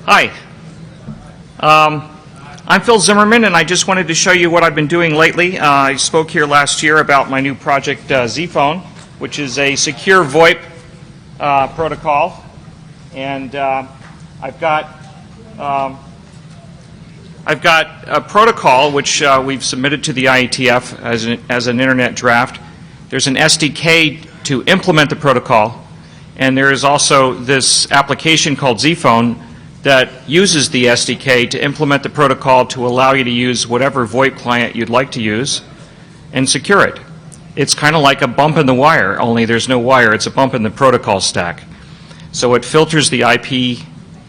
Hi. I'm Phil Zimmerman, and I just wanted to show you what I've been doing lately. I spoke here last year about my new project, Z-Phone, which is a secure VoIP protocol. And I've got a protocol which we've submitted to the IETF as an internet draft. There's an SDK to implement the protocol, and there is also this application called Z-Phone that uses the SDK to implement the protocol to allow you to use whatever VoIP client you'd like to use and secure it. It's kind of like a bump in the wire, only there's no wire. It's a bump in the protocol stack. So it filters the IP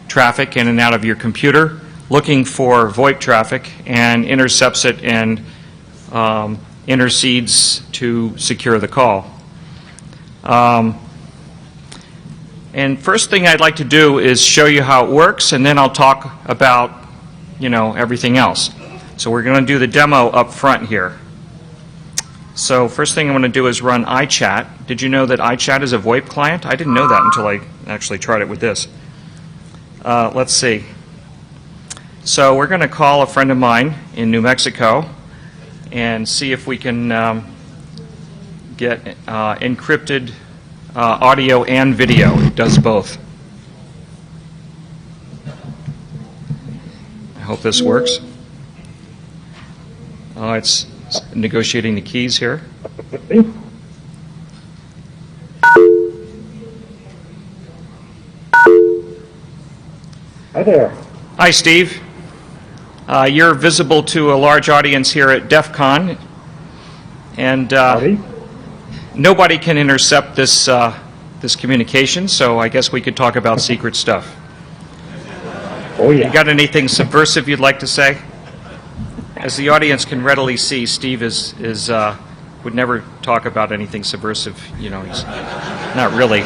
traffic in and out of your computer, looking for VoIP traffic, and intercepts it and intercedes to secure the call. And first thing I'd like to do is show you how it works, and then I'll talk about, everything else. So we're going to do the demo up front here. So first thing I'm going to do is run iChat. Did you know that iChat is a VoIP client? I didn't know that until I actually tried it with this. Let's see. So we're going to call a friend of mine in New Mexico and see if we can get encrypted audio and video. It does both. I hope this works. Oh, it's negotiating the keys here. Hi there. Hi, Steve. You're visible to a large audience here at Defcon, and nobody can intercept this this communication, so I guess we could talk about secret stuff. Oh yeah. You got anything subversive you'd like to say? As the audience can readily see, Steve would never talk about anything subversive. He's not really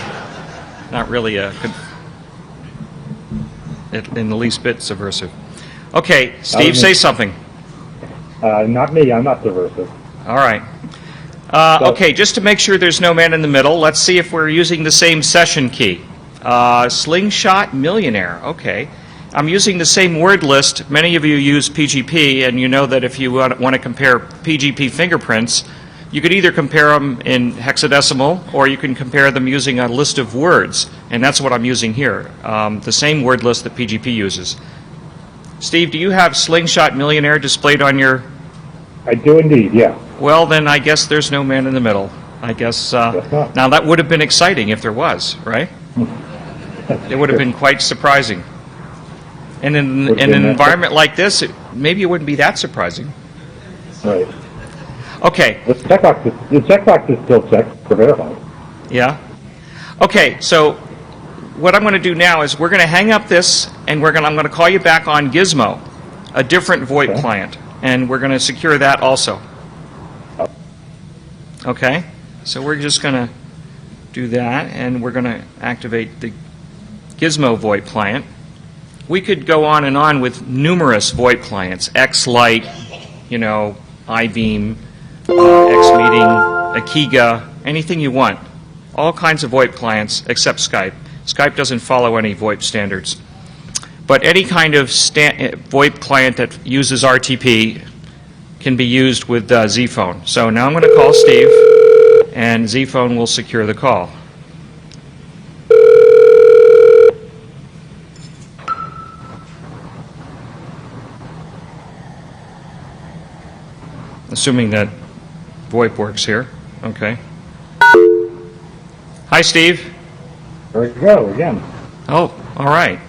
in the least bit subversive. Okay, Steve, say something. Not me. I'm not subversive. All right. Okay, just to make sure there's no man in the middle, let's see if we're using the same session key. Slingshot Millionaire. Okay. I'm using the same word list. Many of you use PGP, and you know that if you want to compare PGP fingerprints, you could either compare them in hexadecimal, or you can compare them using a list of words, and that's what I'm using here, the same word list that PGP uses. Steve, do you have Slingshot Millionaire displayed on your... I do indeed, yeah. Well, then I guess there's no man in the middle. I guess, now that would have been exciting if there was, right? It would have been quite surprising. And in an environment like this, maybe it wouldn't be that surprising. Right. Okay. The checkbox is still checked for verifying. Yeah. Okay, so what I'm going to do now is we're going to hang up this, and I'm going to call you back on Gizmo, a different VoIP client, and we're going to secure that also. Okay, so we're just going to do that, and we're going to activate the Gizmo VoIP client. We could go on and on with numerous VoIP clients, XLite, iBeam, XMeeting, Akiga, anything you want. All kinds of VoIP clients except Skype. Skype doesn't follow any VoIP standards. But any kind of VoIP client that uses RTP can be used with Z-Phone. So now I'm going to call Steve, and Z-Phone will secure the call. Assuming that VoIP works here. Okay. Hi, Steve. There we go, again. Oh, all right.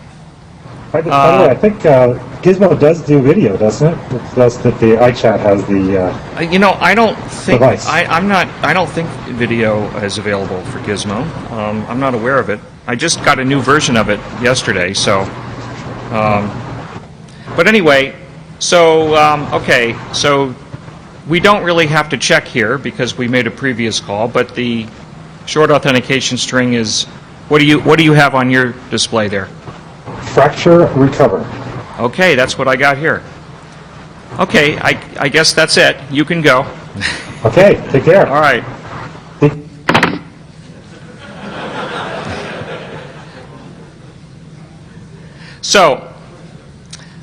By the way, I think Gizmo does do video, doesn't it? It's just that the iChat has the I don't think device. I don't think video is available for Gizmo. I'm not aware of it. I just got a new version of it yesterday, so but anyway, so okay, so we don't really have to check here because we made a previous call, but the short authentication string is, what do you have on your display there? fracture recover. Okay, that's what I got here. Okay, I guess that's it. You can go. Okay, take care. All right. So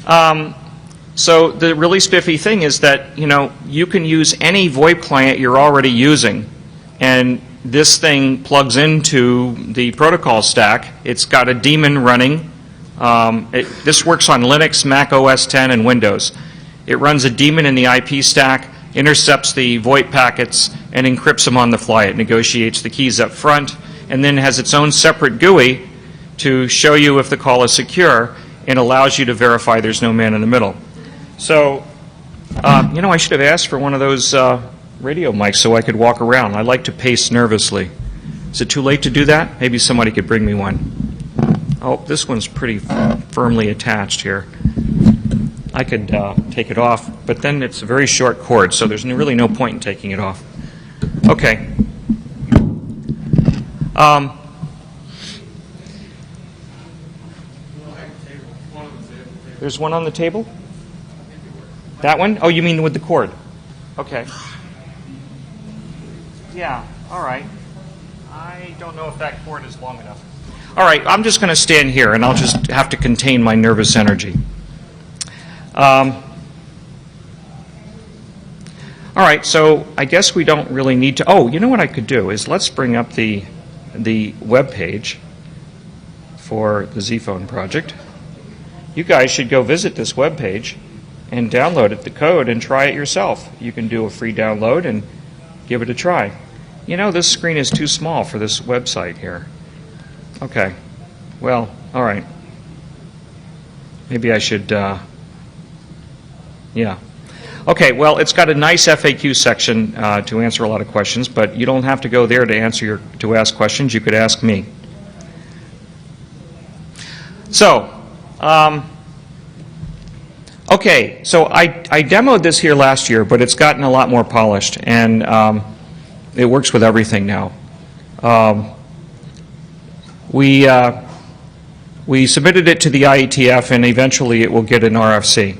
So the really spiffy thing is that, you can use any VoIP client you're already using, and this thing plugs into the protocol stack. It's got a daemon running. This works on Linux, Mac OS X, and Windows. It runs a daemon in the IP stack, intercepts the VoIP packets, and encrypts them on the fly. It negotiates the keys up front, and then has its own separate GUI to show you if the call is secure, and allows you to verify there's no man in the middle. So, I should have asked for one of those radio mics so I could walk around. I like to pace nervously. Is it too late to do that? Maybe somebody could bring me one. Oh, this one's pretty firmly attached here. I could take it off, but then it's a very short cord, so there's really no point in taking it off. Okay. There's one on the table? That one? Oh, you mean with the cord? Okay. Yeah, all right. I don't know if that cord is long enough. All right, I'm just going to stand here, and I'll just have to contain my nervous energy. All right, so I guess we don't really need to... Oh, you know what I could do is let's bring up the web page for the Z-Phone project. You guys should go visit this web page and download it, the code, and try it yourself. You can do a free download and give it a try. This screen is too small for this website here. Okay. Well, all right. Maybe I should, yeah. Okay, well, it's got a nice FAQ section to answer a lot of questions, but you don't have to go there to ask questions. You could ask me. So, okay, so I demoed this here last year, but it's gotten a lot more polished, and it works with everything now. We submitted it to the IETF, and eventually it will get an RFC.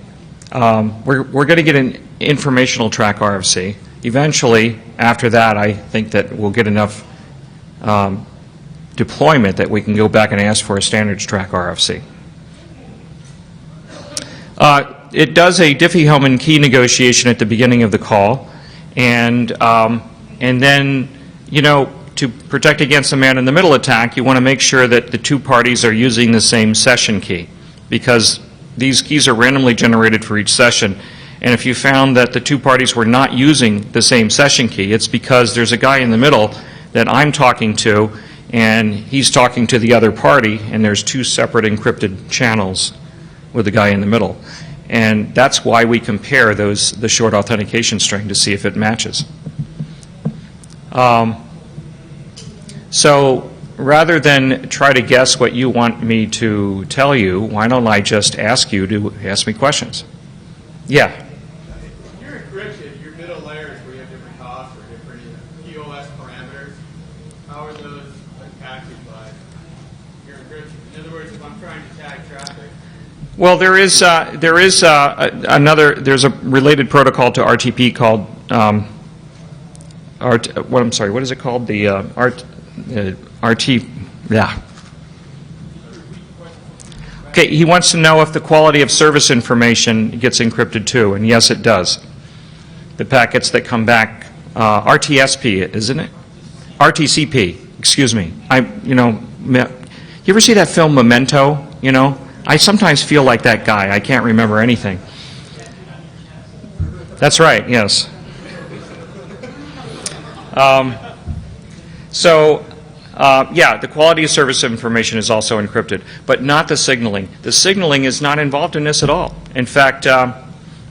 We're going to get an informational track RFC. Eventually, after that, I think that we'll get enough deployment that we can go back and ask for a standards track RFC. It does a Diffie-Hellman key negotiation at the beginning of the call, and then, to protect against a man-in-the-middle attack, you want to make sure that the two parties are using the same session key, because these keys are randomly generated for each session, and if you found that the two parties were not using the same session key, it's because there's a guy in the middle that I'm talking to, and he's talking to the other party, and there's two separate encrypted channels with the guy in the middle. And that's why we compare the short authentication string to see if it matches. So rather than try to guess what you want me to tell you, why don't I just ask you to ask me questions? Yeah? Your encryption, your middle layers where you have different costs or different POS parameters, how are those impacted by your encryption? In other words, if I'm trying to tag traffic. Well, there's a related protocol to RTP called what is it called? The RT. Yeah. Okay, he wants to know if the quality of service information gets encrypted too, and yes, it does. The packets that come back, RTSP, isn't it? RTCP. Excuse me. You ever see that film Memento? I sometimes feel like that guy. I can't remember anything. That's right, yes. Yeah, the quality of service information is also encrypted, but not the signaling. The signaling is not involved in this at all. In fact,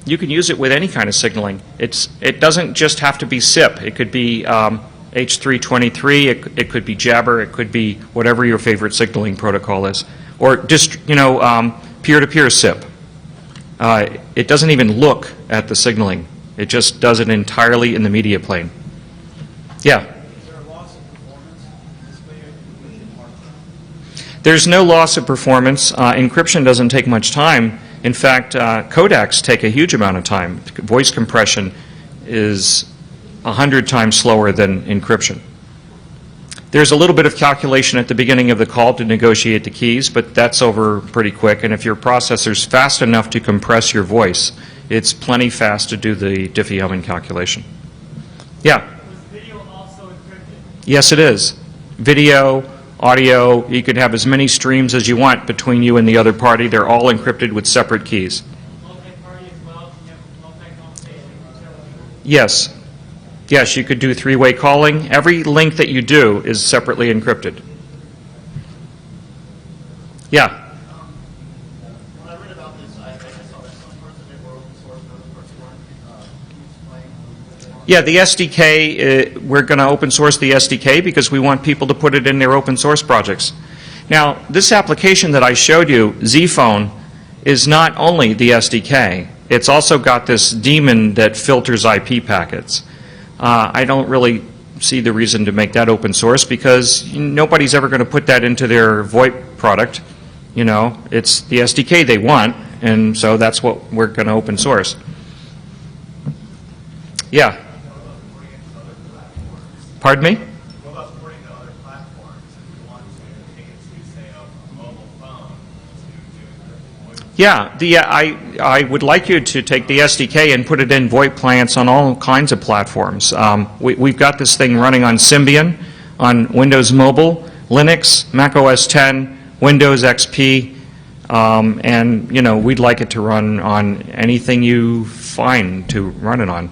you can use it with any kind of signaling. It doesn't just have to be SIP. It could be H323, it could be Jabber, it could be whatever your favorite signaling protocol is. Or just, peer-to-peer SIP. It doesn't even look at the signaling. It just does it entirely in the media plane. Yeah? Is there a loss of performance? There's no loss of performance. Encryption doesn't take much time. In fact, codecs take a huge amount of time. Voice compression is 100 times slower than encryption. There's a little bit of calculation at the beginning of the call to negotiate the keys, but that's over pretty quick. And if your processor's fast enough to compress your voice, it's plenty fast to do the Diffie-Hellman calculation. Yeah? Was video also encrypted? Yes, it is. Video, audio, you can have as many streams as you want between you and the other party. They're all encrypted with separate keys. Multi-party as well? You have multi-conversation? Yes. Yes, you could do three-way calling. Every link that you do is separately encrypted. Yeah? When I read about this, I saw that some parts of it were open source and other parts weren't. Can you explain a little bit more? Yeah, the SDK, we're going to open source the SDK because we want people to put it in their open source projects. Now, this application that I showed you, ZPhone, is not only the SDK. It's also got this daemon that filters IP packets. I don't really see the reason to make that open source because nobody's ever going to put that into their VoIP product. You know, it's the SDK they want, and so that's what we're going to open source. Yeah? Pardon me? What about supporting the other platforms if you want to take it to, say, a mobile phone to do encrypted voice? Yeah, I would like you to take the SDK and put it in VoIP clients on all kinds of platforms. We've got this thing running on Symbian, on Windows Mobile, Linux, Mac OS X, Windows XP, and you know we'd like it to run on anything you find to run it on.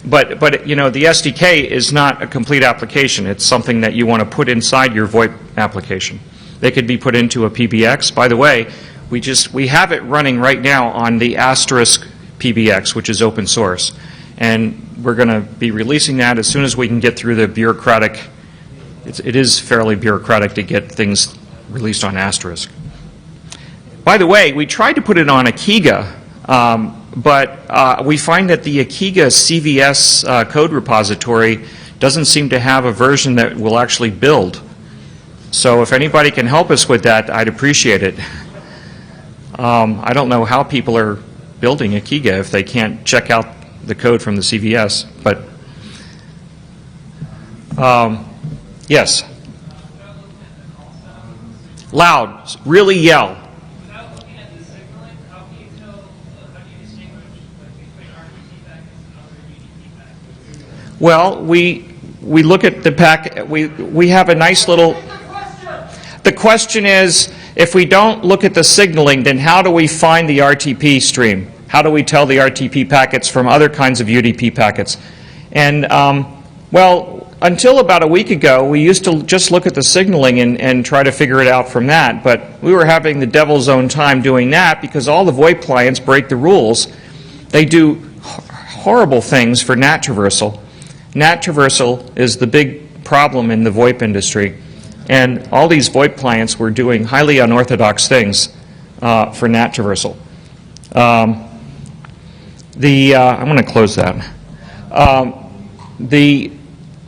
But you know the SDK is not a complete application. It's something that you want to put inside your VoIP application. They could be put into a PBX. By the way, we have it running right now on the Asterisk PBX, which is open source, and we're going to be releasing that as soon as we can get through the bureaucratic. It is fairly bureaucratic to get things released on Asterisk. By the way, we tried to put it on Akiga, but we find that the Akiga CVS code repository doesn't seem to have a version that will actually build. So if anybody can help us with that, I'd appreciate it. I don't know how people are building Akiga if they can't check out the code from the CVS, but yes. Loud, really yell. Without looking at the signaling, how do you distinguish between RTP packets and other UDP packets? Well, we look at the pack. We have a nice little. The question is, if we don't look at the signaling, then how do we find the RTP stream? How do we tell the RTP packets from other kinds of UDP packets? And well, until about a week ago, we used to just look at the signaling and try to figure it out from that. But we were having the devil's own time doing that because all the VoIP clients break the rules. They do horrible things for NAT traversal. NAT traversal is the big problem in the VoIP industry. And all these VoIP clients were doing highly unorthodox things for NAT traversal. I'm going to close that.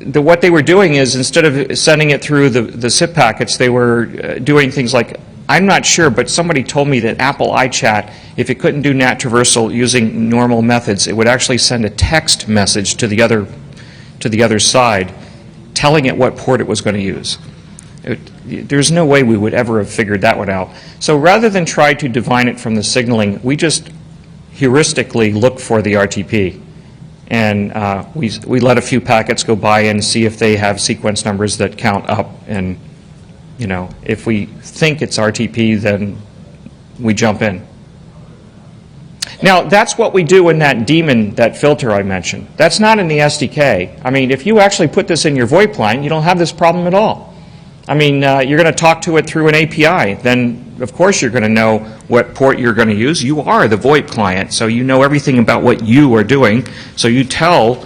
What they were doing is instead of sending it through the SIP packets, they were doing things like, I'm not sure, but somebody told me that Apple iChat, if it couldn't do NAT traversal using normal methods, it would actually send a text message to the other side, telling it what port it was going to use. There's no way we would ever have figured that one out. So rather than try to divine it from the signaling, we just heuristically look for the RTP. And we let a few packets go by and see if they have sequence numbers that count up. And, you know, if we think it's RTP, then we jump in. Now, that's what we do in that daemon, that filter I mentioned. That's not in the SDK. I mean, if you actually put this in your VoIP client, you don't have this problem at all. I mean, you're going to talk to it through an API. Then, of course, you're going to know what port you're going to use. You are the VoIP client, so you know everything about what you are doing. So you tell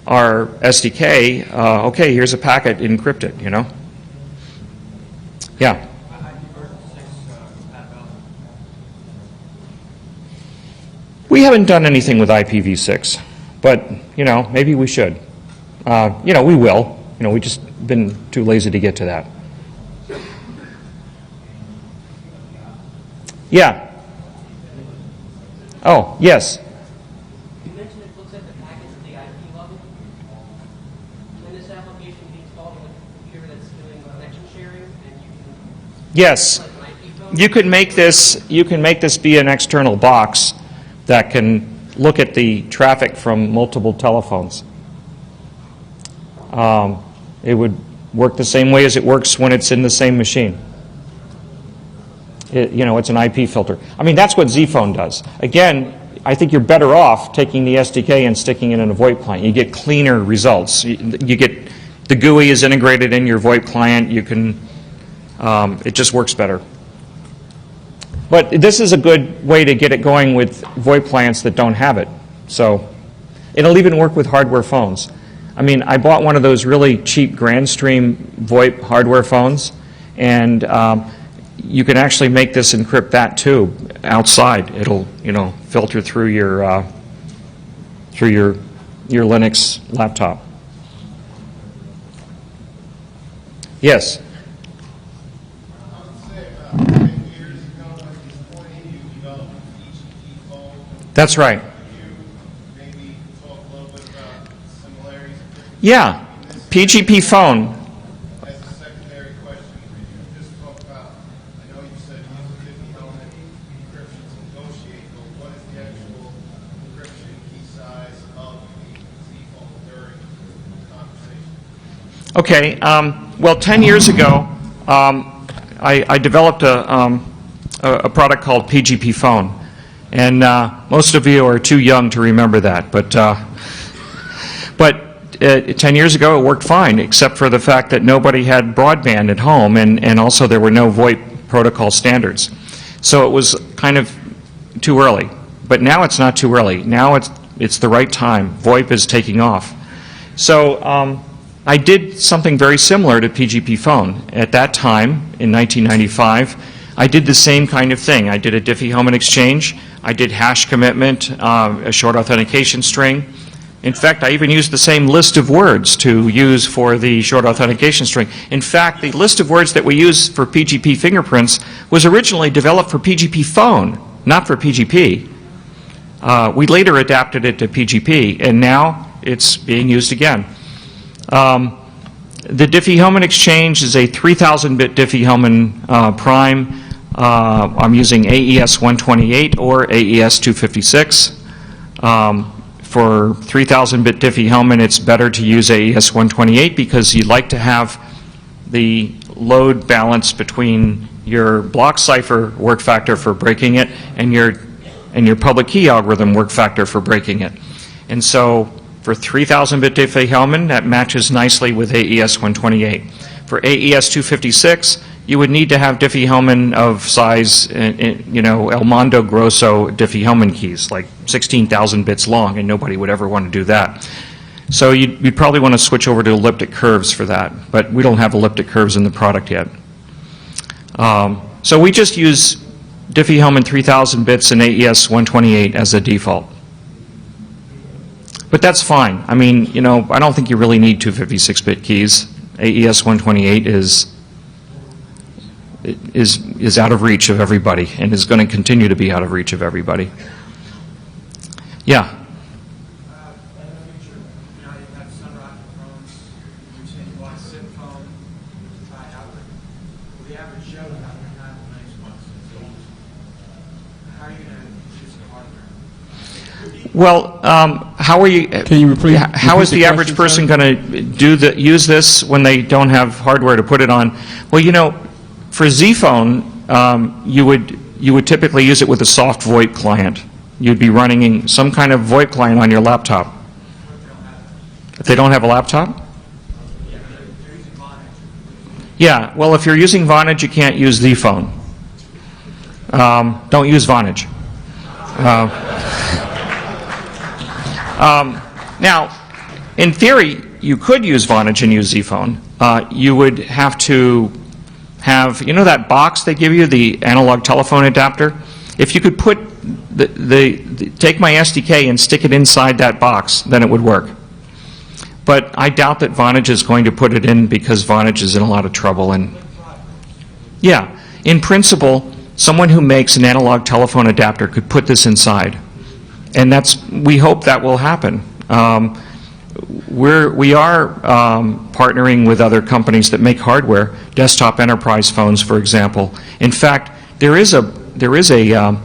our SDK, okay, here's a packet encrypted, you know? Yeah? We haven't done anything with IPv6, but, you know, maybe we should. You know, we will. You know, we've just been too lazy to get to that. Yeah. Oh, yes. You mentioned it looks at the packets at the IP level. When this application meets Yes, you can make this. You can make this be an external box that can look at the traffic from multiple telephones. It would work the same way as it works when it's in the same machine. It's an IP filter. I mean, that's what Z-Phone does. Again, I think you're better off taking the SDK and sticking it in a VoIP client. You get cleaner results. You get the GUI is integrated in your VoIP client. You can. It just works better. But this is a good way to get it going with VoIP clients that don't have it. So it'll even work with hardware phones. I mean, I bought one of those really cheap Grandstream VoIP hardware phones, and you can actually make this encrypt that too outside. It'll, filter through your Linux laptop. Yes. That's right. Yeah, PGP phone. As a secondary question, could you just talk about, I know you said use the Diffie-Hellman encryption to negotiate, but what is the actual encryption key size of the Z-phone during the conversation? Okay, well, 10 years ago, I developed a product called PGP phone. And most of you are too young to remember that, but 10 years ago it worked fine, except for the fact that nobody had broadband at home, and also there were no VoIP protocol standards. So it was kind of too early. But now it's not too early. Now it's the right time. VoIP is taking off. So I did something very similar to PGP phone. At that time, in 1995, I did the same kind of thing. I did a Diffie-Hellman exchange. I did hash commitment, a short authentication string. In fact, I even used the same list of words to use for the short authentication string. In fact, the list of words that we use for PGP fingerprints was originally developed for PGP phone, not for PGP. We later adapted it to PGP, and now it's being used again. The Diffie-Hellman exchange is a 3,000-bit Diffie-Hellman prime. I'm using AES 128 or AES 256. For 3,000-bit Diffie-Hellman, it's better to use AES 128 because you'd like to have the load balance between your block cipher work factor for breaking it and your public key algorithm work factor for breaking it. And so for 3,000-bit Diffie-Hellman, that matches nicely with AES 128. For AES 256, you would need to have Diffie-Hellman of size, El Mondo Grosso Diffie-Hellman keys, like 16,000 bits long, and nobody would ever want to do that. So you'd probably want to switch over to elliptic curves for that, but we don't have elliptic curves in the product yet. So we just use Diffie-Hellman 3,000 bits and AES 128 as a default. But that's fine. I mean, I don't think you really need 256-bit keys. AES 128 is out of reach of everybody and is going to continue to be out of reach of everybody. Yeah. In the future, you have some rocket phones, you're saying you want a SIP phone to try out. Well, the average Joe is not going to have a nice one. So how are you going to use the hardware? Well, how is the average person going to use this when they don't have hardware to put it on? Well, for Z-Phone, you would typically use it with a soft VoIP client. You'd be running some kind of VoIP client on your laptop. If they don't have a laptop? Yeah, well, if you're using Vonage, you can't use Z-Phone. Don't use Vonage. Now, in theory, you could use Vonage and use Z-Phone. You would have to have, that box they give you, the analog telephone adapter? If you could put take my SDK and stick it inside that box, then it would work. But I doubt that Vonage is going to put it in because Vonage is in a lot of trouble. And yeah, in principle, someone who makes an analog telephone adapter could put this inside. And we hope that will happen. we are partnering with other companies that make hardware, desktop enterprise phones, for example. In fact, there is a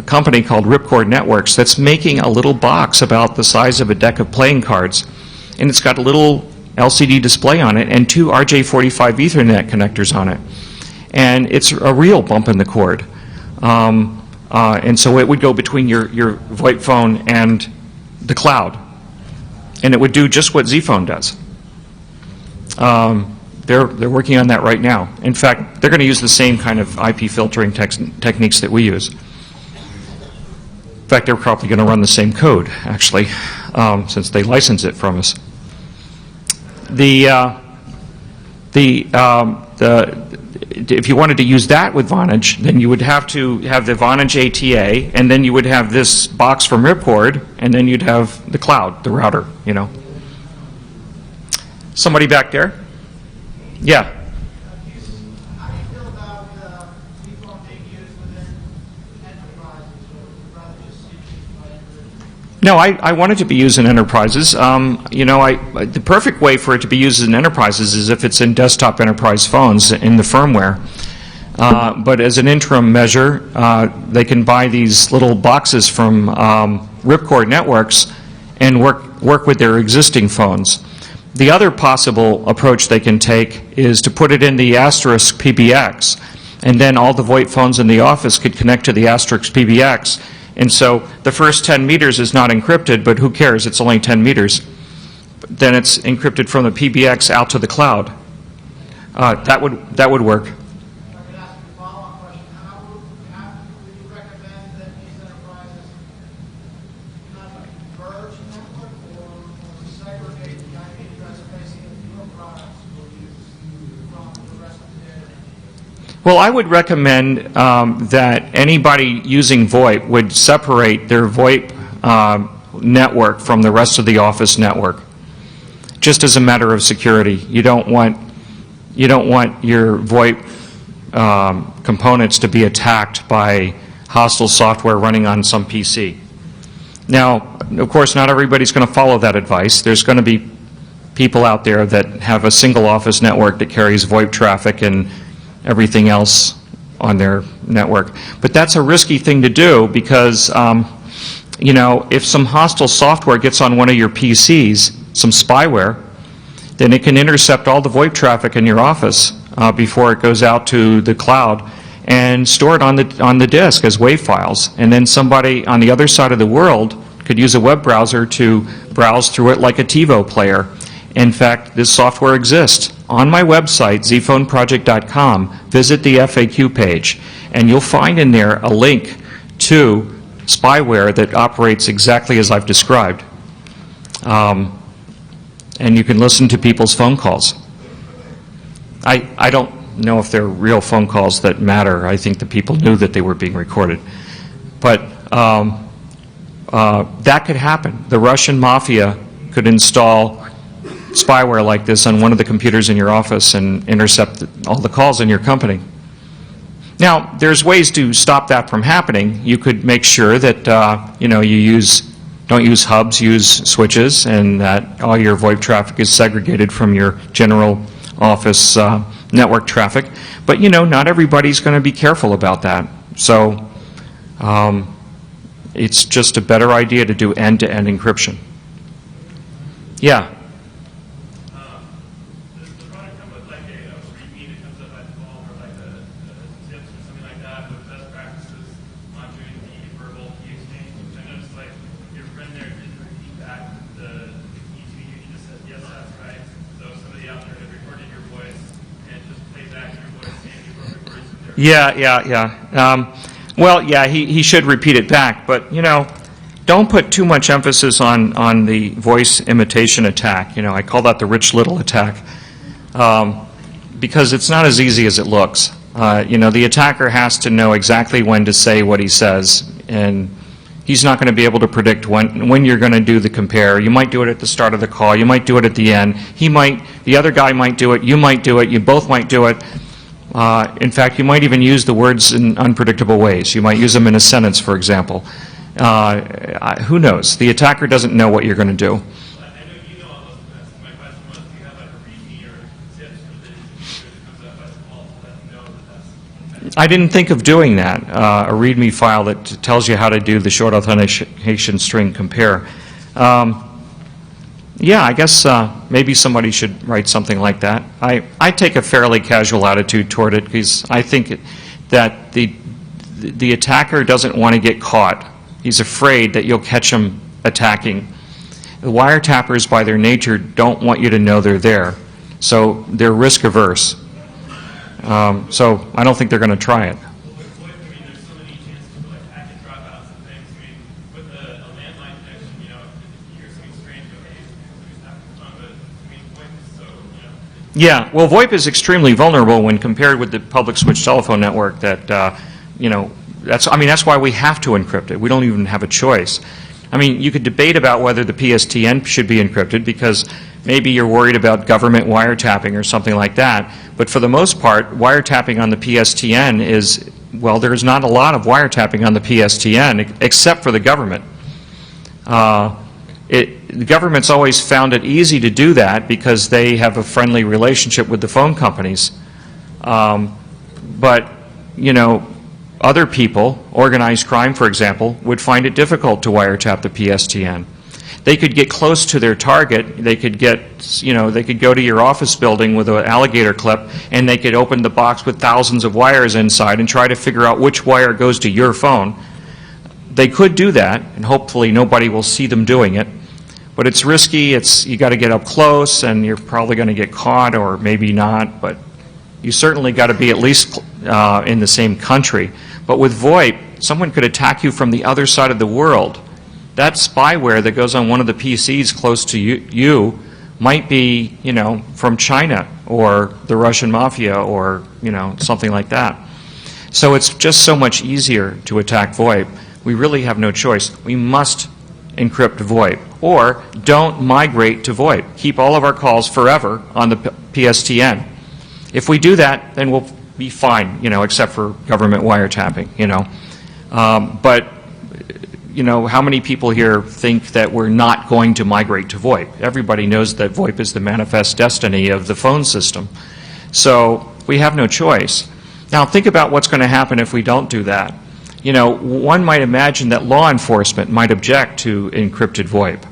company called Ripcord Networks that's making a little box about the size of a deck of playing cards, and it's got a little LCD display on it and 2 RJ45 Ethernet connectors on it. And it's a real bump in the cord. And so it would go between your VoIP phone and the cloud. And it would do just what Z-Phone does. They're working on that right now. In fact, they're going to use the same kind of IP filtering techniques that we use. In fact, they're probably going to run the same code, actually, since they license it from us. If you wanted to use that with Vonage, then you would have to have the Vonage ATA, and then you would have this box from Ripcord, and then you'd have the cloud, the router, you know. Somebody back there? Yeah. How do you feel about Z-Phone being used within enterprises, or rather just CPs? No, I want it to be used in enterprises. You know, the perfect way for it to be used in enterprises is if it's in desktop enterprise phones in the firmware. But as an interim measure, they can buy these little boxes from Ripcord Networks and work with their existing phones. The other possible approach they can take is to put it in the Asterisk PBX, and then all the VoIP phones in the office could connect to the Asterisk PBX. And so the first 10 meters is not encrypted, but who cares? It's only 10 meters. Then it's encrypted from the PBX out to the cloud. That would work. I could ask you a follow-up question. How would you recommend that these enterprises kind of merge network or segregate the IP address facing your products will use from the rest of the data? Well, I would recommend that anybody using VoIP would separate their VoIP network from the rest of the Office network, just as a matter of security. You don't want your VoIP components to be attacked by hostile software running on some PC. Now, of course, not everybody's going to follow that advice. There's going to be people out there that have a single Office network that carries VoIP traffic and everything else on their network. But that's a risky thing to do because, you know, if some hostile software gets on one of your PCs, some spyware, then it can intercept all the VoIP traffic in your office before it goes out to the cloud and store it on the disk as WAV files. And then somebody on the other side of the world could use a web browser to browse through it like a TiVo player. In fact, this software exists. On my website, zphoneproject.com, visit the FAQ page, and you'll find in there a link to spyware that operates exactly as I've described. And you can listen to people's phone calls. I don't know if they're real phone calls that matter. I think the people knew that they were being recorded. But that could happen. The Russian mafia could install spyware like this on one of the computers in your office and intercept all the calls in your company. Now, there's ways to stop that from happening. You could make sure that you know, don't use hubs, use switches, and that all your VoIP traffic is segregated from your general office network traffic. But you know, not everybody's going to be careful about that. So it's just a better idea to do end-to-end encryption. Yeah. Yeah. Well, yeah, he should repeat it back, but, you know, don't put too much emphasis on the voice imitation attack. You know, I call that the Rich Little attack, because it's not as easy as it looks. You know, the attacker has to know exactly when to say what he says, and he's not going to be able to predict when you're going to do the compare. You might do it at the start of the call. You might do it at the end. The other guy might do it. You might do it. You both might do it. In fact, you might even use the words in unpredictable ways. You might use them in a sentence, for example. Who knows? The attacker doesn't know what you're going to do. I know I didn't think of doing that, a README file that tells you how to do the short authentication string compare. Yeah, I guess maybe somebody should write something like that. I take a fairly casual attitude toward it because I think that the attacker doesn't want to get caught. He's afraid that you'll catch him attacking. The wiretappers, by their nature, don't want you to know they're there, so they're risk averse. So I don't think they're going to try it. There's so many chances for like packet dropouts and things. I mean, with a landline connection, you know, if you hear something strange, okay, somebody's not on, but I mean, VoIP is so, you know. Yeah, well, VoIP is extremely vulnerable when compared with the public switch telephone network. That you know, that's why we have to encrypt it. We don't even have a choice. I mean, you could debate about whether the PSTN should be encrypted because maybe you're worried about government wiretapping or something like that. But for the most part, wiretapping on the PSTN is, well, there's not a lot of wiretapping on the PSTN except for the government. The government's always found it easy to do that because they have a friendly relationship with the phone companies. But, you know, other people, organized crime, for example, would find it difficult to wiretap the PSTN. They could get close to their target. They could get, you know, they could go to your office building with an alligator clip and they could open the box with thousands of wires inside and try to figure out which wire goes to your phone. They could do that, and hopefully nobody will see them doing it. But it's risky. You got to get up close, and you're probably going to get caught, or maybe not. But you certainly got to be at least in the same country. But with VoIP, someone could attack you from the other side of the world. That spyware that goes on one of the PCs close to you might be, you know, from China or the Russian mafia or, you know, something like that. So it's just so much easier to attack VoIP. We really have no choice. We must encrypt VoIP, or don't migrate to VoIP. Keep all of our calls forever on the PSTN. If we do that, then we'll be fine, you know, except for government wiretapping, you know. But, you know, how many people here think that we're not going to migrate to VoIP? Everybody knows that VoIP is the manifest destiny of the phone system. So we have no choice. Now think about what's going to happen if we don't do that. You know, one might imagine that law enforcement might object to encrypted VoIP.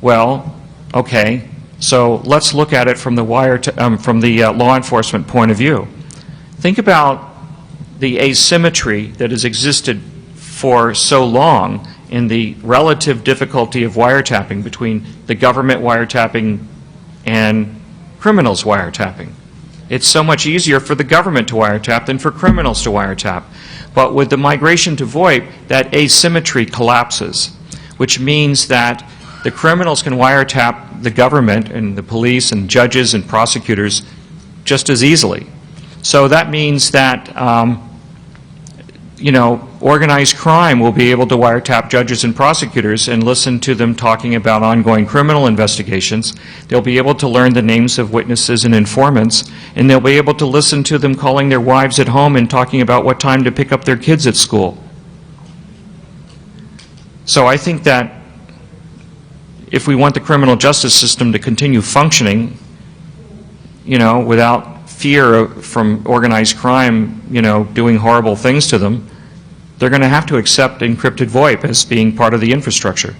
Well, okay, so let's look at it from the law enforcement point of view. Think about the asymmetry that has existed for so long in the relative difficulty of wiretapping between the government wiretapping and criminals wiretapping. It's so much easier for the government to wiretap than for criminals to wiretap. But with the migration to VoIP, that asymmetry collapses, which means that the criminals can wiretap the government and the police and judges and prosecutors just as easily. So that means that you know, organized crime will be able to wiretap judges and prosecutors and listen to them talking about ongoing criminal investigations. They'll be able to learn the names of witnesses and informants, and they'll be able to listen to them calling their wives at home and talking about what time to pick up their kids at school. So I think that if we want the criminal justice system to continue functioning, you know, without fear from organized crime, you know, doing horrible things to them, they're going to have to accept encrypted VoIP as being part of the infrastructure.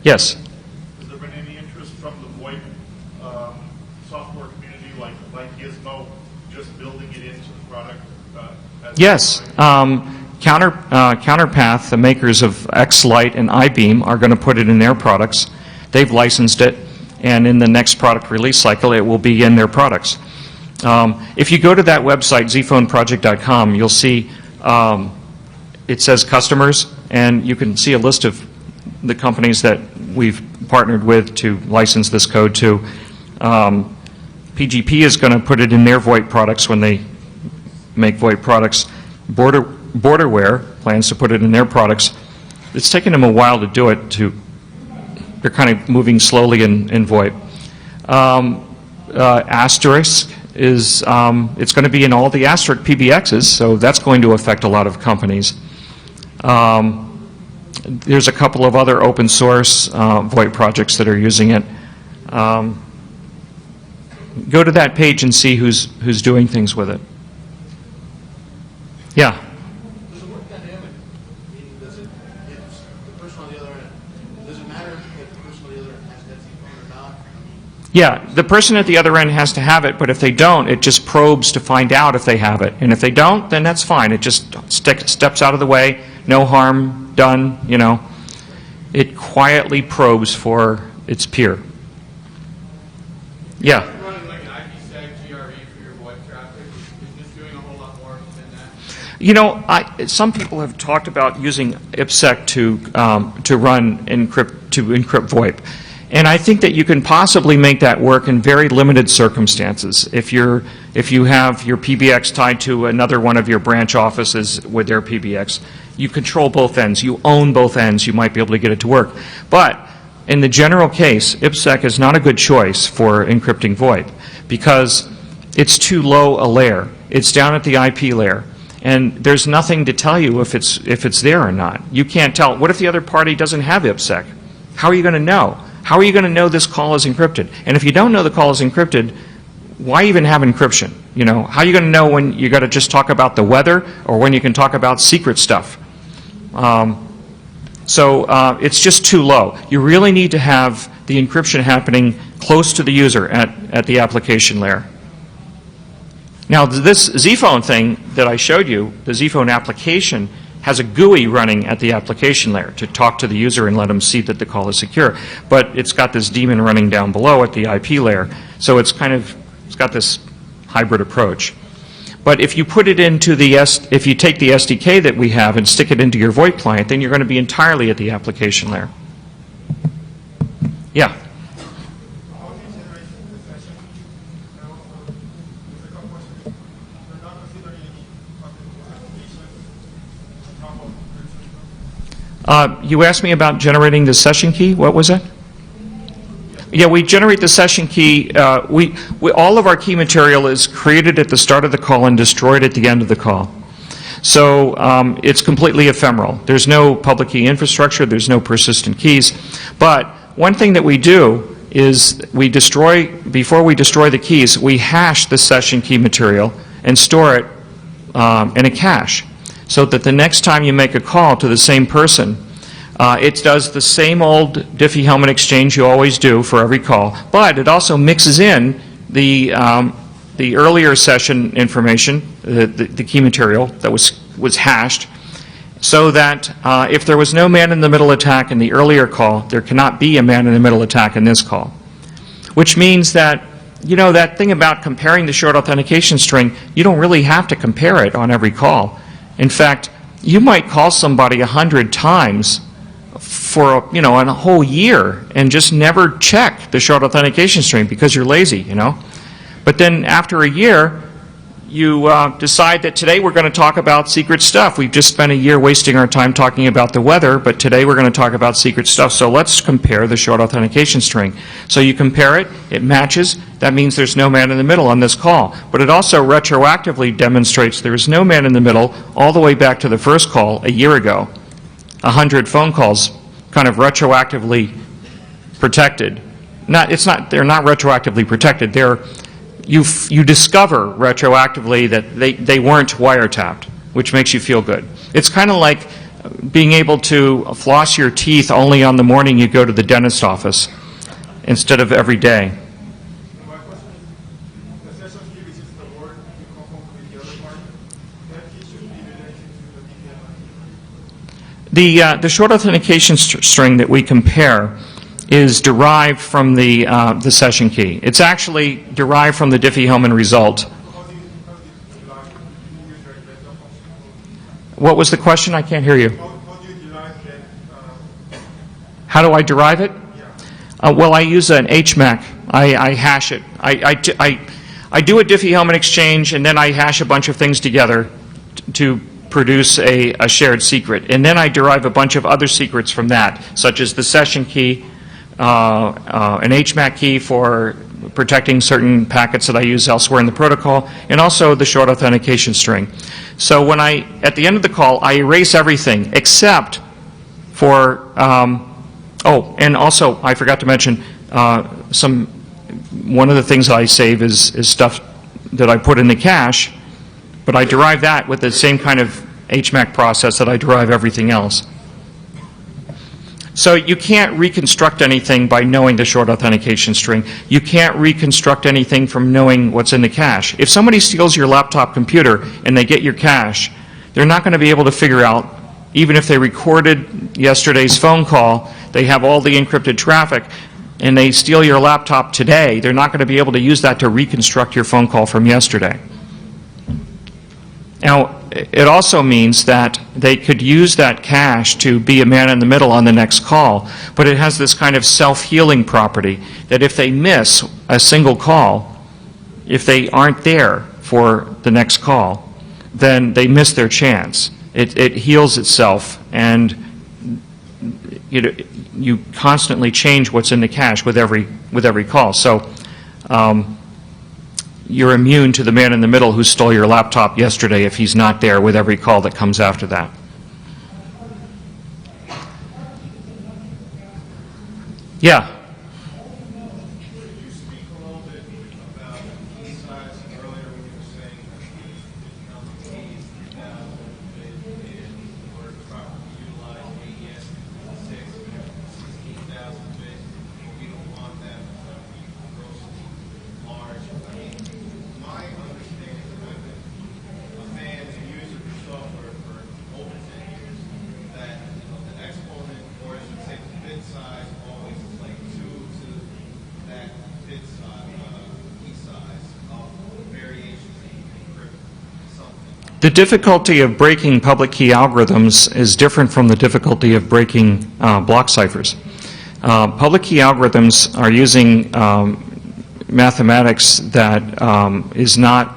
Yes? Has there been any interest from the VoIP software community, like Gizmo, just building it into the product? Yes. Counterpath, the makers of X-Lite and iBeam, are going to put it in their products. They've licensed it, and in the next product release cycle, it will be in their products. If you go to that website, zphoneproject.com, you'll see it says customers, and you can see a list of the companies that we've partnered with to license this code to. PGP is going to put it in their VoIP products when they make VoIP products. Borderware plans to put it in their products. It's taken them a while to do it. They're kind of moving slowly in VoIP. Asterisk is it's going to be in all the Asterisk PBXs, so that's going to affect a lot of companies. There's a couple of other open source VoIP projects that are using it. Go to that page and see who's doing things with it. Yeah. Does it work dynamic? Meaning, does it, if the person on the other end, does it matter if the person on the other end has that phone or not? Yeah, the person at the other end has to have it, but if they don't, it just probes to find out if they have it. And if they don't, then that's fine. It just steps out of the way, no harm done, you know. It quietly probes for its peer. Yeah. You're running like an IPsec GRE for your web traffic. Is this doing a whole lot more than that? You know, some people have talked about using IPsec to run encrypt VoIP. And I think that you can possibly make that work in very limited circumstances. If you have your PBX tied to another one of your branch offices with their PBX, you control both ends. You own both ends. You might be able to get it to work. But in the general case, IPsec is not a good choice for encrypting VoIP because it's too low a layer. It's down at the IP layer. And there's nothing to tell you if it's there or not. You can't tell. What if the other party doesn't have IPsec? How are you going to know? How are you going to know this call is encrypted? And if you don't know the call is encrypted, why even have encryption? You know, how are you going to know when you got to just talk about the weather or when you can talk about secret stuff? So it's just too low. You really need to have the encryption happening close to the user at the application layer. Now, this Z-Phone thing that I showed you, the Z-Phone application, has a GUI running at the application layer to talk to the user and let them see that the call is secure. But it's got this daemon running down below at the IP layer. So it's got this hybrid approach. But if you put it into if you take the SDK that we have and stick it into your VoIP client, then you're going to be entirely at the application layer. Yeah. You asked me about generating the session key. What was it? Yeah, we generate the session key. All of our key material is created at the start of the call and destroyed at the end of the call. So it's completely ephemeral. There's no public key infrastructure. There's no persistent keys. But one thing that we do is before we destroy the keys, we hash the session key material and store it in a cache, so that the next time you make a call to the same person, it does the same old Diffie-Hellman exchange you always do for every call, but it also mixes in the earlier session information, the key material that was hashed, so that if there was no man-in-the-middle attack in the earlier call, there cannot be a man-in-the-middle attack in this call. Which means that, you know, that thing about comparing the short authentication string, you don't really have to compare it on every call. In fact, you might call somebody 100 times for in a whole year and just never check the short authentication string because you're lazy, you know. But then after a year, you decide that today we're going to talk about secret stuff. We've just spent a year wasting our time talking about the weather, but today we're going to talk about secret stuff. So let's compare the short authentication string. So you compare it, it matches. That means there's no man in the middle on this call. But it also retroactively demonstrates there is no man in the middle all the way back to the first call a year ago. 100 phone calls kind of retroactively protected. They're not retroactively protected. You discover retroactively that they weren't wiretapped, which makes you feel good. It's kind of like being able to floss your teeth only on the morning you go to the dentist office instead of every day. My question is, the session key, which is the word you confirm with the other party, that key should be related to the DPI. The short authentication string that we compare is derived from the session key. It's actually derived from the Diffie-Hellman result. What was the question? I can't hear you. How do you derive that? How do I derive it? Well, I use an HMAC. I hash it. I do a Diffie-Hellman exchange, and then I hash a bunch of things together to produce a shared secret. And then I derive a bunch of other secrets from that, such as the session key, an HMAC key for protecting certain packets that I use elsewhere in the protocol, and also the short authentication string. So at the end of the call, I erase everything except for, and also I forgot to mention some one of the things I save is stuff that I put in the cache, but I derive that with the same kind of HMAC process that I derive everything else. So you can't reconstruct anything by knowing the short authentication string. You can't reconstruct anything from knowing what's in the cache. If somebody steals your laptop computer and they get your cache, they're not going to be able to figure out, even if they recorded yesterday's phone call, they have all the encrypted traffic, and they steal your laptop today, they're not going to be able to use that to reconstruct your phone call from yesterday. Now, it also means that they could use that cache to be a man in the middle on the next call, but it has this kind of self-healing property that if they miss a single call, if they aren't there for the next call, then they miss their chance. It heals itself, and you constantly change what's in the cache with every call. So you're immune to the man in the middle who stole your laptop yesterday if he's not there with every call that comes after that. Yeah? Could you speak a little bit about key size earlier when you were saying that how many keys 3,000 in order to properly utilize AES 6, 16,000 bits, we don't want that grossly large. I mean, my understanding, I've been a fan and user of software for over 10 years, that the exponent, or I should say the bit size, always is like 2 to that bit size, key size of variations that you can encrypt something. The difficulty of breaking public key algorithms is different from the difficulty of breaking block ciphers. Public key algorithms are using mathematics that is not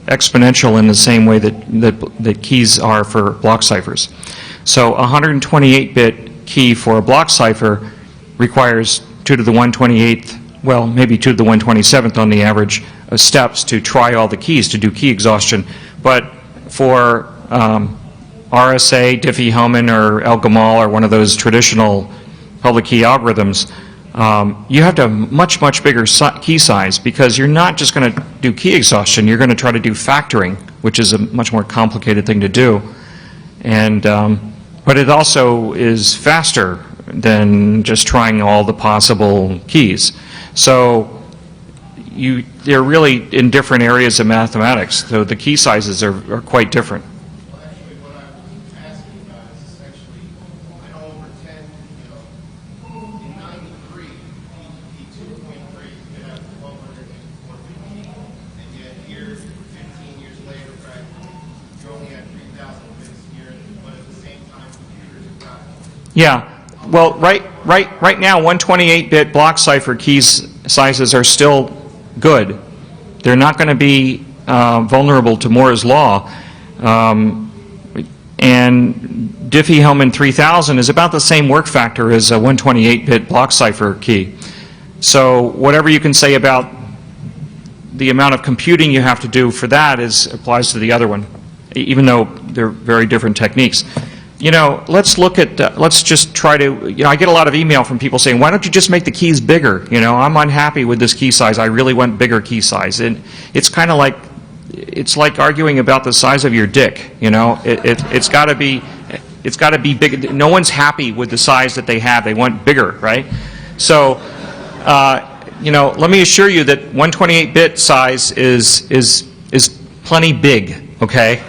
exponential in the same way that keys are for block ciphers. So a 128-bit key for a block cipher requires 2 to the 128th, well, maybe 2 to the 127th on the average of steps to try all the keys to do key exhaustion. But for RSA, Diffie-Hellman, or El-Gamal, or one of those traditional public key algorithms, you have to have much, much bigger key size, because you're not just going to do key exhaustion, you're going to try to do factoring, which is a much more complicated thing to do. And, but it also is faster than just trying all the possible keys. So they're really in different areas of mathematics, so the key sizes are quite different. Well, actually, what I was asking about is essentially, I know over 10, in 93, T203, you could have 1,204 keys, and yet here, 15 years later, practically, you only had 3,000 bits here, but at the same time, computers have gotten. Yeah. Well, right now, 128-bit block cipher keys sizes are still good. They're not going to be vulnerable to Moore's law. And Diffie-Hellman 3000 is about the same work factor as a 128-bit block cipher key. So whatever you can say about the amount of computing you have to do for that applies to the other one, even though they're very different techniques. Let's look at, let's just try to, I get a lot of email from people saying, why don't you just make the keys bigger? I'm unhappy with this key size. I really want bigger key size. And it's kind of like, it's like arguing about the size of your dick. It's got to be big. No one's happy with the size that they have. They want bigger, right? So, let me assure you that 128-bit size is plenty big, okay?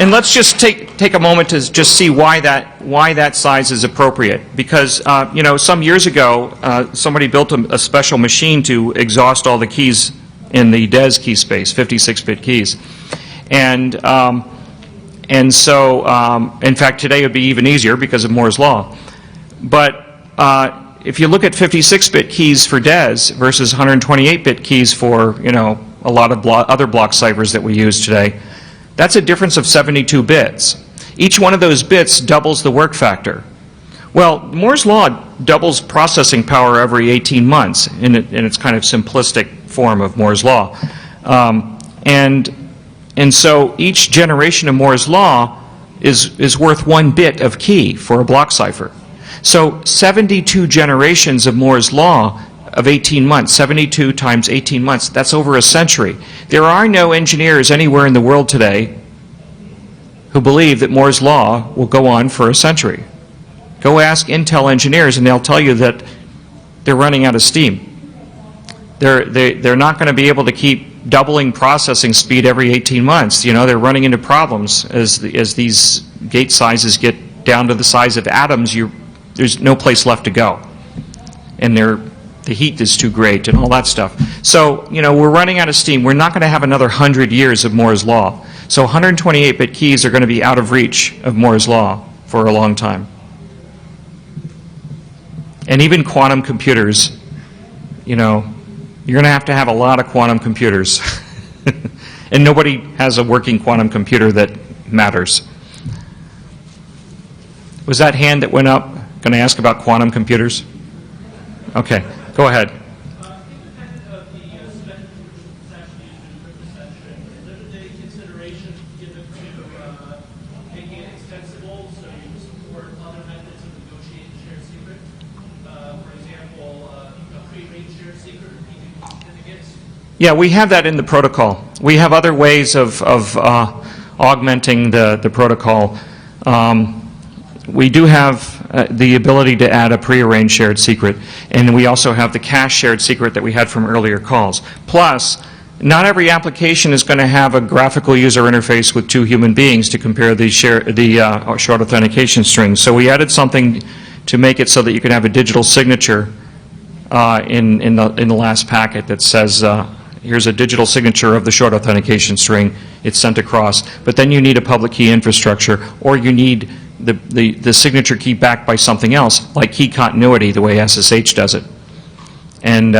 And let's just take a moment to just see why that size is appropriate. Because some years ago, somebody built a special machine to exhaust all the keys in the DES key space, 56-bit keys, and so in fact today it would be even easier because of Moore's law. But if you look at 56-bit keys for DES versus 128-bit keys for a lot of other block ciphers that we use today, that's a difference of 72 bits. Each one of those bits doubles the work factor. Well, Moore's law doubles processing power every 18 months in its kind of simplistic form of Moore's law. And so each generation of Moore's law is worth 1 bit of key for a block cipher. So 72 generations of Moore's Law of 18 months, 72 times 18 months, that's over a century. There are no engineers anywhere in the world today who believe that Moore's Law will go on for a century. Go ask Intel engineers and they'll tell you that they're running out of steam. They're not going to be able to keep doubling processing speed every 18 months. You know, they're running into problems as these gate sizes get down to the size of atoms. There's no place left to go. And the heat is too great and all that stuff. So, you know, we're running out of steam. We're not going to have another 100 years of Moore's Law. So 128-bit keys are going to be out of reach of Moore's Law for a long time. And even quantum computers, you know, you're going to have a lot of quantum computers. And nobody has a working quantum computer that matters. Was that hand that went up going to ask about quantum computers? Okay, go ahead. Independent of the selected solution that's actually used in the perception, is there a consideration given to making it extensible so you support other methods of negotiating shared secret? For example, a pre-arranged shared secret or PGP certificates? Yeah, we have that in the protocol. We have other ways of augmenting the protocol. We do have the ability to add a prearranged shared secret, and we also have the cache shared secret that we had from earlier calls. Plus, not every application is going to have a graphical user interface with 2 human beings to compare the short authentication strings. So we added something to make it so that you can have a digital signature in the last packet that says, here's a digital signature of the short authentication string. It's sent across. But then you need a public key infrastructure, or you need the signature key backed by something else, like key continuity, the way SSH does it. And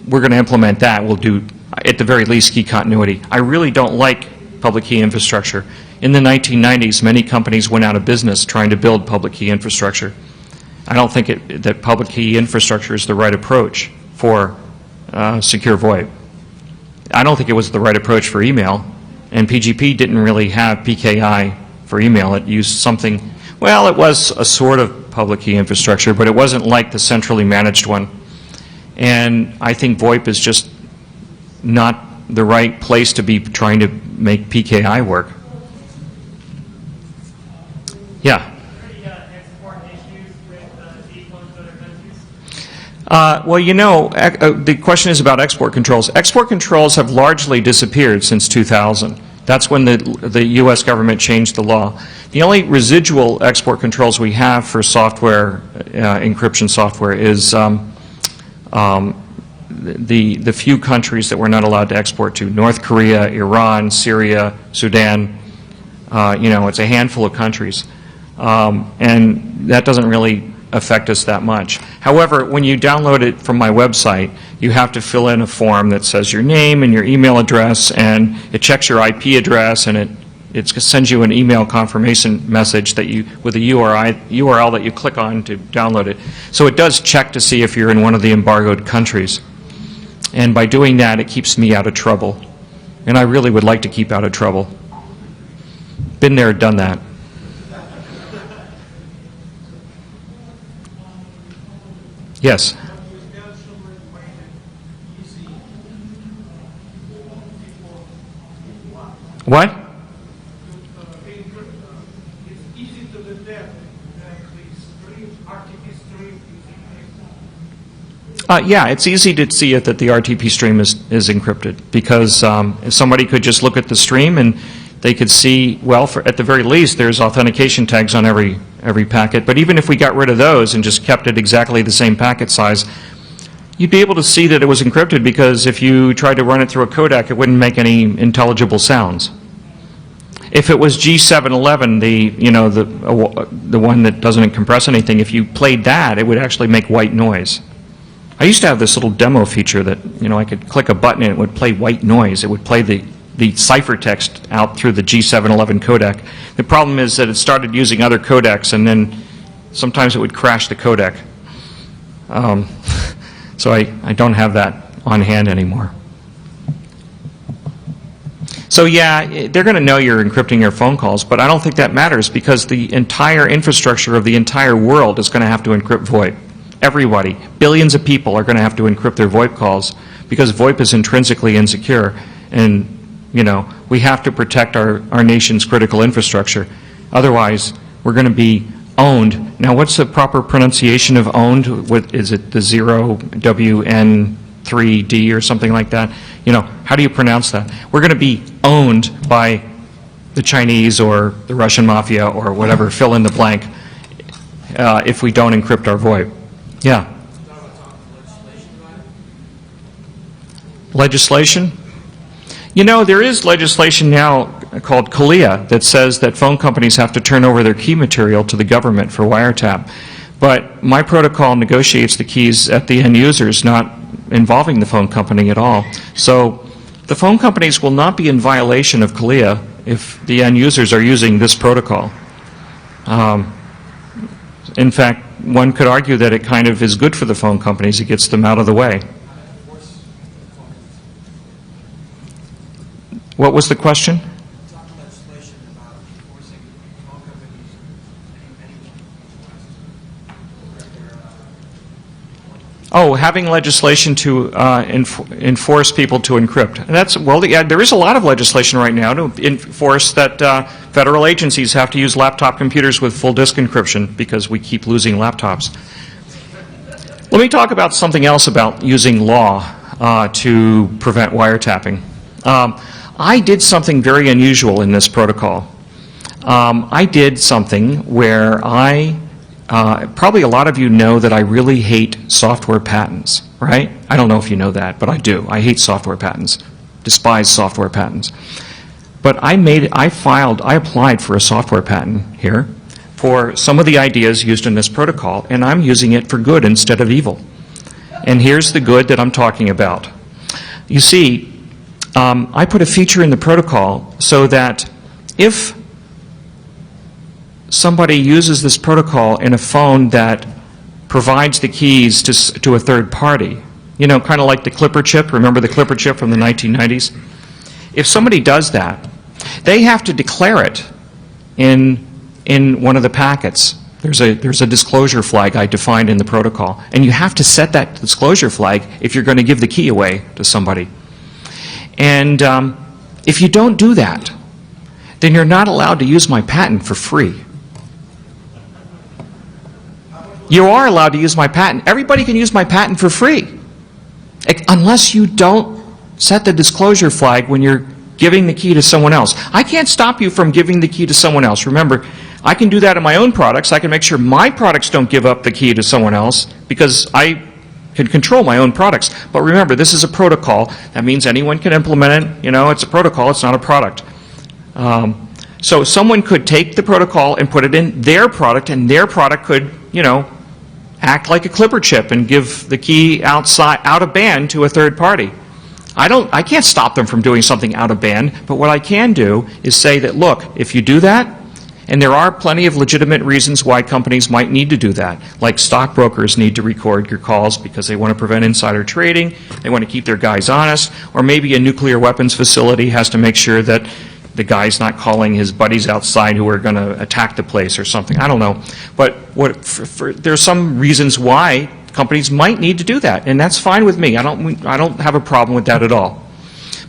we're going to implement that. We'll do, at the very least, key continuity. I really don't like public key infrastructure. In the 1990s, many companies went out of business trying to build public key infrastructure. I don't think that public key infrastructure is the right approach for secure VoIP. I don't think it was the right approach for email, and PGP didn't really have PKI for email. It used something, well, it was a sort of public key infrastructure, but it wasn't like the centrally managed one. And I think VoIP is just not the right place to be trying to make PKI work. Yeah? Export issues with Defcon to other countries? Well, you know, the question is about export controls. Export controls have largely disappeared since 2000. That's when the U.S. government changed the law. The only residual export controls we have for software, encryption software, is the few countries that we're not allowed to export to: North Korea, Iran, Syria, Sudan. You know, it's a handful of countries, and that doesn't really affect us that much. However, when you download it from my website, you have to fill in a form that says your name and your email address, and it checks your IP address, and it sends you an email confirmation message that with a URL that you click on to download it. So it does check to see if you're in one of the embargoed countries. And by doing that, it keeps me out of trouble. And I really would like to keep out of trouble. Been there, done that. Yes? What? It's easy to detect that the stream, RTP stream is encrypted. Yeah, it's easy to see it that the RTP stream is encrypted, because if somebody could just look at the stream and they could see, well, at the very least, there's authentication tags on every packet. But even if we got rid of those and just kept it exactly the same packet size, you'd be able to see that it was encrypted, because if you tried to run it through a codec, it wouldn't make any intelligible sounds. If it was G711, the one that doesn't compress anything, if you played that, it would actually make white noise. I used to have this little demo feature that, I could click a button and it would play white noise. It would play the ciphertext out through the G711 codec. The problem is that it started using other codecs, and then sometimes it would crash the codec. So I don't have that on hand anymore. So yeah, they're going to know you're encrypting your phone calls, but I don't think that matters because the entire infrastructure of the entire world is going to have to encrypt VoIP. Everybody, billions of people are going to have to encrypt their VoIP calls because VoIP is intrinsically insecure, and you know, we have to protect our nation's critical infrastructure. Otherwise, we're going to be owned. Now, what's the proper pronunciation of owned? What is it, the 0WN3D or something like that? You know, how do you pronounce that? We're going to be owned by the Chinese or the Russian mafia or whatever, fill in the blank, if we don't encrypt our VoIP. Yeah. Legislation? You know, there is legislation now called CALEA that says that phone companies have to turn over their key material to the government for wiretap. But my protocol negotiates the keys at the end users, not involving the phone company at all. So the phone companies will not be in violation of CALEA if the end users are using this protocol. In fact, one could argue that it kind of is good for the phone companies. It gets them out of the way. What was the question? Oh, having legislation to enforce people to encrypt. And that's, well, yeah, there is a lot of legislation right now to enforce that federal agencies have to use laptop computers with full disk encryption because we keep losing laptops. Let me talk about something else about using law to prevent wiretapping. I did something very unusual in this protocol. I did something where probably a lot of you know that I really hate software patents, right? I don't know if you know that, but I do. I hate software patents, despise software patents. But I applied for a software patent here for some of the ideas used in this protocol, and I'm using it for good instead of evil. And here's the good that I'm talking about. You see, I put a feature in the protocol so that if somebody uses this protocol in a phone that provides the keys to a third party, you know, kind of like the Clipper chip. Remember the Clipper chip from the 1990s? If somebody does that, they have to declare it in one of the packets. There's a disclosure flag I defined in the protocol, and you have to set that disclosure flag if you're going to give the key away to somebody. And if you don't do that, then you're not allowed to use my patent for free. You are allowed to use my patent. Everybody can use my patent for free, unless you don't set the disclosure flag when you're giving the key to someone else. I can't stop you from giving the key to someone else. Remember, I can do that in my own products. I can make sure my products don't give up the key to someone else because I can control my own products. But remember, this is a protocol. That means anyone can implement it. You know, it's a protocol. It's not a product. So someone could take the protocol and put it in their product, and their product could, you know, act like a Clipper chip and give the key out of band to a third party. I can't stop them from doing something out of band, but what I can do is say that, look, if you do that, and there are plenty of legitimate reasons why companies might need to do that, like stockbrokers need to record your calls because they want to prevent insider trading, they want to keep their guys honest, or maybe a nuclear weapons facility has to make sure that the guy's not calling his buddies outside who are going to attack the place or something. I don't know. But there's some reasons why companies might need to do that, and that's fine with me. I don't have a problem with that at all.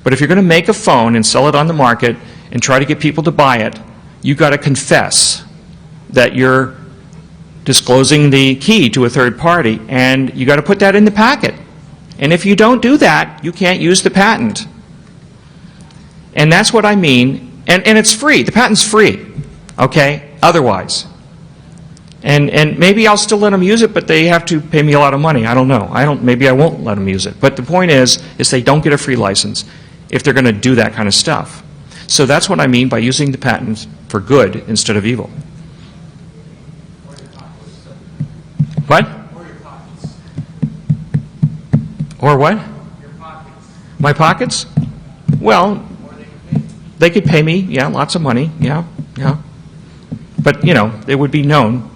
But if you're going to make a phone and sell it on the market and try to get people to buy it, you've got to confess that you're disclosing the key to a third party, and you've got to put that in the packet. And if you don't do that, you can't use the patent. And that's what I mean. And it's free. The patent's free, okay, otherwise. And maybe I'll still let them use it, but they have to pay me a lot of money. I don't know. Maybe I won't let them use it. But the point is they don't get a free license if they're going to do that kind of stuff. So that's what I mean by using the patents for good instead of evil. What? Or your pockets. Or what? Your pockets. My pockets? Well, they could pay me, yeah, lots of money, yeah. But, you know, it would be known.